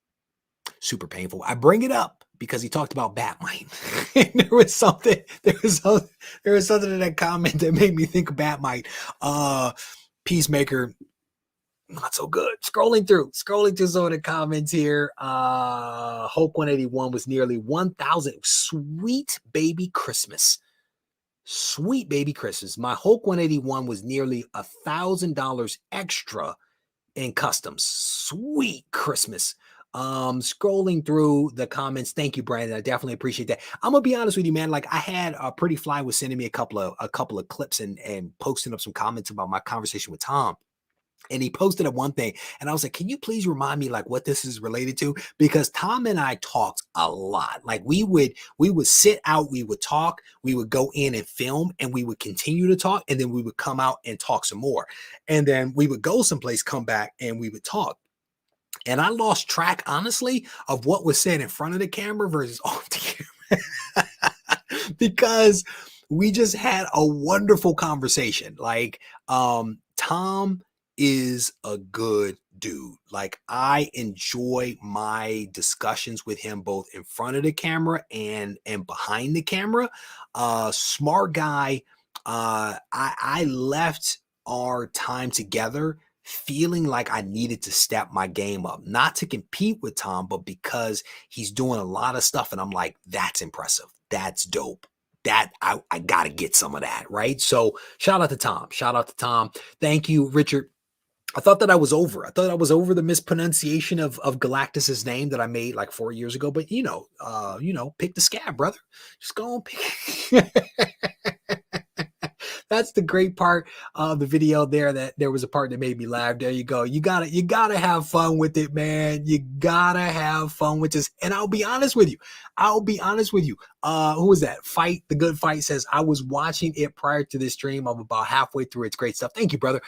super painful. I bring it up because he talked about Batmite. There was something in that comment that made me think of Batmite. Peacemaker, not so good. Scrolling through some of the comments here. Hulk 181 was nearly 1,000. Sweet baby Christmas. Sweet baby Christmas. My Hulk 181 was nearly $1,000 extra in customs. Sweet Christmas. Scrolling through the comments. Thank you, Brandon. I definitely appreciate that. I'm gonna be honest with you, man. Like, I had Pretty Fly was sending me a couple of clips and posting up some comments about my conversation with Tom. And he posted up one thing, and I was like, can you please remind me like what this is related to? Because Tom and I talked a lot. Like, we would sit out, we would talk, we would go in and film, and we would continue to talk, and then we would come out and talk some more. And then we would go someplace, come back, and we would talk. And I lost track, honestly, of what was said in front of the camera versus off the camera. Because we just had a wonderful conversation. Like, Tom is a good dude. Like, I enjoy my discussions with him both in front of the camera and behind the camera. Smart guy. I left our time together feeling like I needed to step my game up, not to compete with Tom, but because he's doing a lot of stuff. And I'm like, that's impressive. That's dope. That I got to get some of that. Right. So shout out to Tom. Shout out to Tom. Thank you, Richard. I thought that I was over. I thought I was over the mispronunciation of Galactus's name that I made like 4 years ago. But pick the scab, brother. Just go and pick. That's the great part of the video there, that there was a part that made me laugh. There you go. You gotta have fun with it, man. You gotta have fun with this. And I'll be honest with you. Who was that? Fight, the Good Fight says, I was watching it prior to this stream. I'm about halfway through. It's great stuff. Thank you, brother.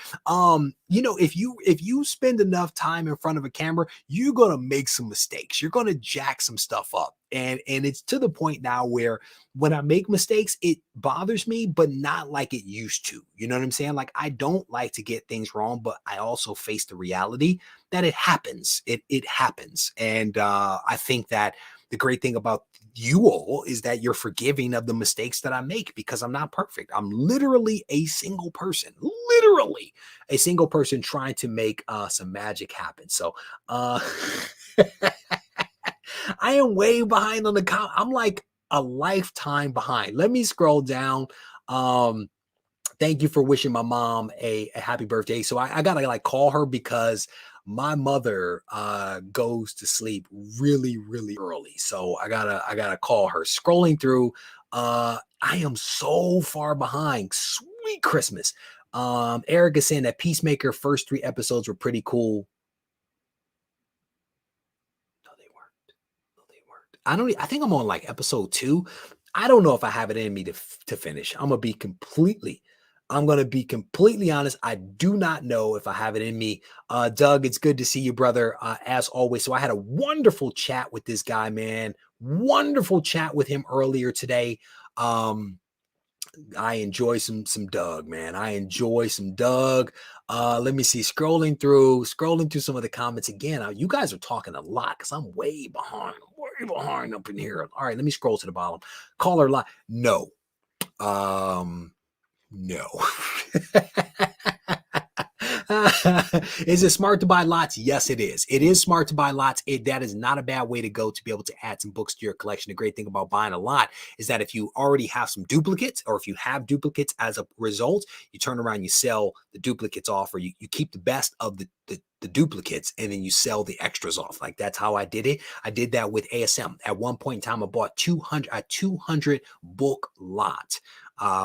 If you spend enough time in front of a camera, you're gonna make some mistakes. You're gonna jack some stuff up. And it's to the point now where when I make mistakes, it bothers me, but not like it used to. You know what I'm saying? Like, I don't like to get things wrong, but I also face the reality that it happens. It happens. And I think that the great thing about you all is that you're forgiving of the mistakes that I make, because I'm not perfect. I'm literally a single person, trying to make some magic happen. So I am way behind on I'm like a lifetime behind. Let me scroll down. Thank you for wishing my mom a happy birthday. So I gotta like call her because my mother goes to sleep really, really early. So I gotta call her. Scrolling through, I am so far behind. Sweet Christmas. Eric is saying that Peacemaker first 3 episodes were pretty cool. No, they weren't. No, they weren't. I think I'm on like episode 2. I don't know if I have it in me to finish. I'm gonna be completely honest. I do not know if I have it in me. Doug, it's good to see you, brother. As always. So I had a wonderful chat with this guy, man. Wonderful chat with him earlier today. Um, I enjoy some Doug, man. I enjoy some Doug. Let me see. Scrolling through some of the comments again. You guys are talking a lot because I'm way behind up in here. All right, let me scroll to the bottom. Caller line. No. No. Is it smart to buy lots? Yes, it is. It is smart to buy lots. That is not a bad way to go to be able to add some books to your collection. The great thing about buying a lot is that if you already have some duplicates, or if you have duplicates as a result, you turn around, you sell the duplicates off, or you keep the best of the duplicates, and then you sell the extras off. Like that's how I did it. I did that with ASM. At one point in time, I bought 200 book lot.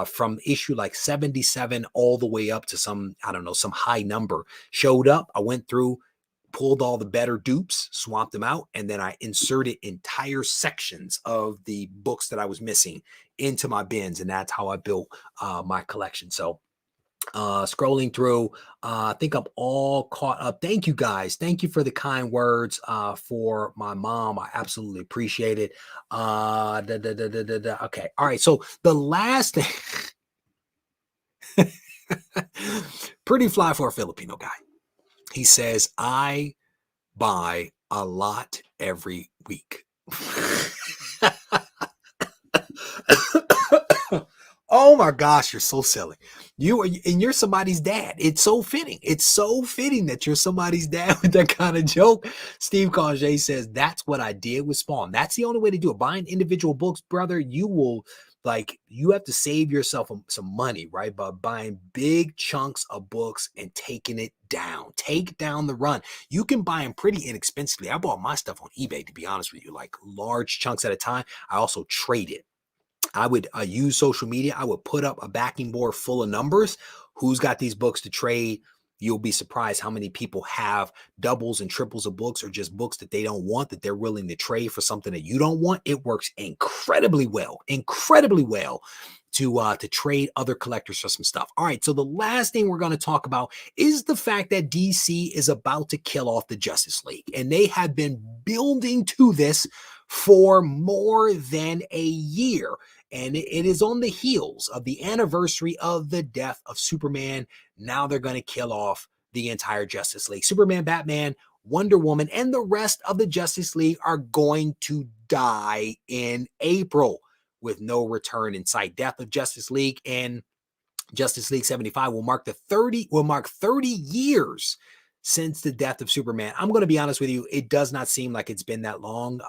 From issue like 77 all the way up to some, I don't know, some high number. Showed up, I went through, pulled all the better dupes, swapped them out, and then I inserted entire sections of the books that I was missing into my bins, and that's how I built my collection. So scrolling through, I think I'm all caught up. Thank you guys. Thank you for the kind words for my mom. I absolutely appreciate it. Okay. All right. So the last thing, pretty fly for a Filipino guy. He says, I buy a lot every week. Oh my gosh, you're so silly. You're somebody's dad. It's so fitting. It's so fitting that you're somebody's dad with that kind of joke. Steve Conjay says that's what I did with Spawn. That's the only way to do it. Buying individual books, brother, you have to save yourself some money, right? By buying big chunks of books and taking it down. Take down the run. You can buy them pretty inexpensively. I bought my stuff on eBay, to be honest with you, like large chunks at a time. I also traded. I would use social media. I would put up a backing board full of numbers. Who's got these books to trade? You'll be surprised how many people have doubles and triples of books, or just books that they don't want, that they're willing to trade for something that you don't want. It works incredibly well to trade other collectors for some stuff. All right, so the last thing we're going to talk about is the fact that DC is about to kill off the Justice League, and they have been building to this for more than a year. And it is on the heels of the anniversary of the death of Superman. Now they're going to kill off the entire Justice League. Superman, Batman, Wonder Woman, and the rest of the Justice League are going to die in April with no return in sight. Death of Justice League and Justice League 75 will mark 30 years since the death of Superman. I'm going to be honest with you, it does not seem like it's been that long.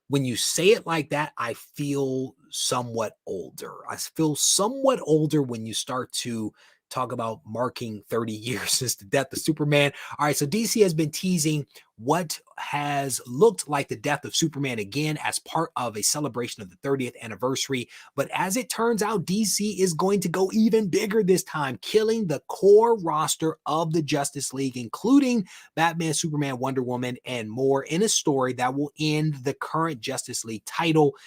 When you say it like that, I feel somewhat older. I feel somewhat older when you start to talk about marking 30 years since the death of Superman. All right, so DC has been teasing what has looked like the death of Superman again as part of a celebration of the 30th anniversary. But as it turns out, DC is going to go even bigger this time, killing the core roster of the Justice League, including Batman, Superman, Wonder Woman, and more, in a story that will end the current Justice League title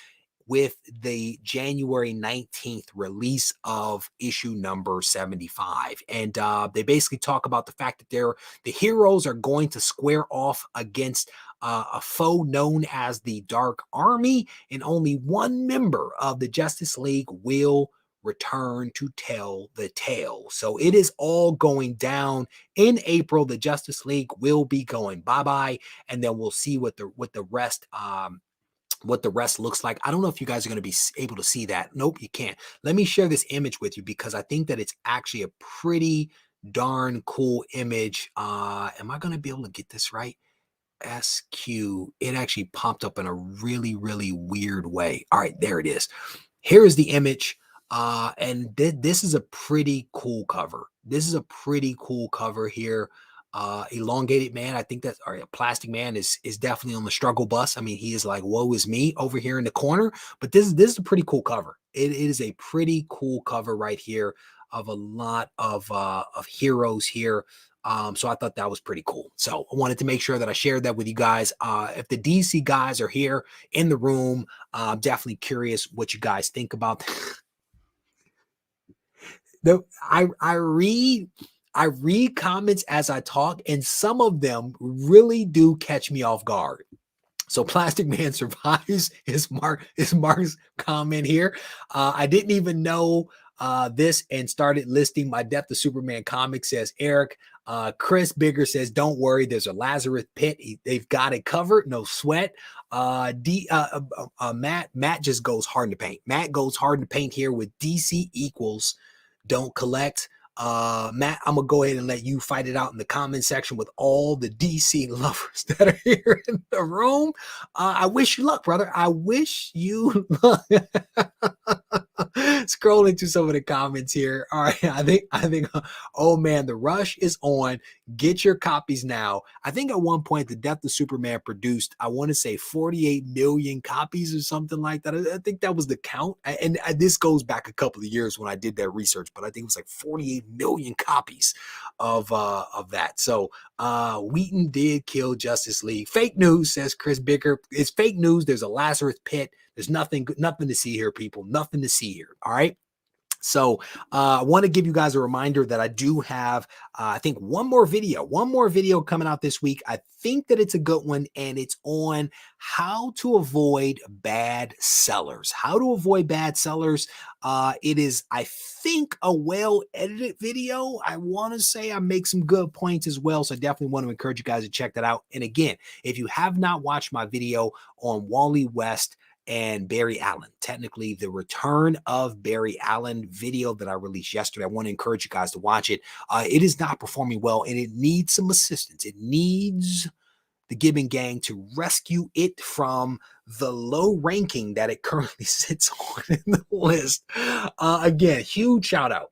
with the January 19th release of issue number 75. And they basically talk about the fact that the heroes are going to square off against a foe known as the Dark Army, and only one member of the Justice League will return to tell the tale. So it is all going down in April. The Justice League will be going bye-bye, and then we'll see what the rest looks like. I don't know if you guys are going to be able to see that. Nope, you can't. Let me share this image with you because I think that it's actually a pretty darn cool image. Am I going to be able to get this right? SQ. It actually popped up in a really, really weird way. All right, there it is. Here is the image. And this is a pretty cool cover. This is a pretty cool cover here. Elongated man, I think that's or a plastic man is definitely on the struggle bus. I mean, he is like, woe is me over here in the corner. But this is a pretty cool cover. It is a pretty cool cover right here of a lot of heroes here. So I thought that was pretty cool. So I wanted to make sure that I shared that with you guys. If the DC guys are here in the room, I'm definitely curious what you guys think about. I read comments as I talk, and some of them really do catch me off guard. So Plastic Man survives is Mark's comment here. I didn't even know this and started listing my Death of Superman comic, says Eric. Chris Bigger says, don't worry, there's a Lazarus pit. They've got it covered, no sweat. Matt just goes hard in the paint. Matt goes hard in the paint here with DC equals don't collect. Matt, I'm gonna go ahead and let you fight it out in the comment section with all the DC lovers that are here in the room. I wish you luck, brother. I wish you luck. Scrolling to some of the comments here. All right, I think. Oh man, the rush is on. Get your copies now. I think at one point the Death of Superman produced, I want to say 48 million copies or something like that. I think that was the count, and this goes back a couple of years when I did that research, but I think it was like 48 million copies of that. So Wheaton did kill Justice League. Fake news, says Chris Bicker. It's fake news. There's a Lazarus pit. There's nothing to see here, people. Nothing to see here. All right. So I want to give you guys a reminder that I do have, I think one more video coming out this week. I think that it's a good one, and it's on how to avoid bad sellers. How to avoid bad sellers. It is, I think, a well-edited video. I want to say I make some good points as well, so I definitely want to encourage you guys to check that out. And again, if you have not watched my video on Wally West and Barry Allen, technically the return of Barry Allen video that I released yesterday, I want to encourage you guys to watch it. It is not performing well, and it needs some assistance. It needs the Gibbon gang to rescue it from the low ranking that it currently sits on in the list. Again, huge shout out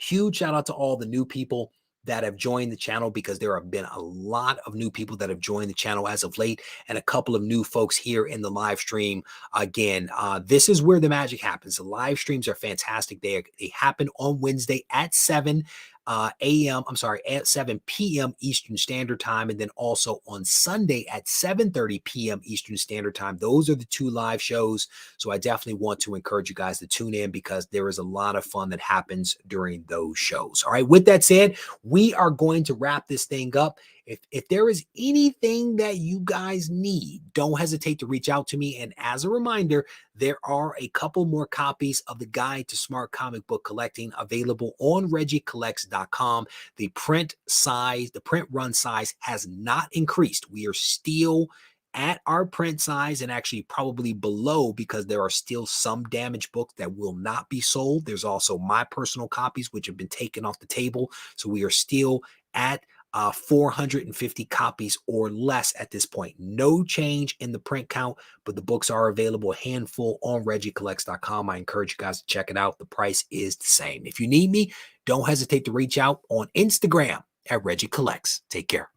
to all the new people that have joined the channel, because there have been a lot of new people that have joined the channel as of late, and a couple of new folks here in the live stream. Again, this is where the magic happens. The live streams are fantastic. They happen on Wednesday at 7 a.m. I'm sorry, at 7 p.m. Eastern Standard Time, and then also on Sunday at 7:30 p.m. Eastern Standard Time. Those are the two live shows. So I definitely want to encourage you guys to tune in, because there is a lot of fun that happens during those shows. All right. With that said, we are going to wrap this thing up. If there is anything that you guys need, don't hesitate to reach out to me. And as a reminder, there are a couple more copies of the Guide to Smart Comic Book Collecting available on regiecollects.com. The print size, the print run size has not increased. We are still at our print size, and actually probably below, because there are still some damaged books that will not be sold. There's also my personal copies, which have been taken off the table. So we are still at 450 copies or less at this point. No change in the print count, but the books are available, a handful, on regiecollects.com. I encourage you guys to check it out. The price is the same. If you need me, don't hesitate to reach out on Instagram at Reggie Collects. Take care.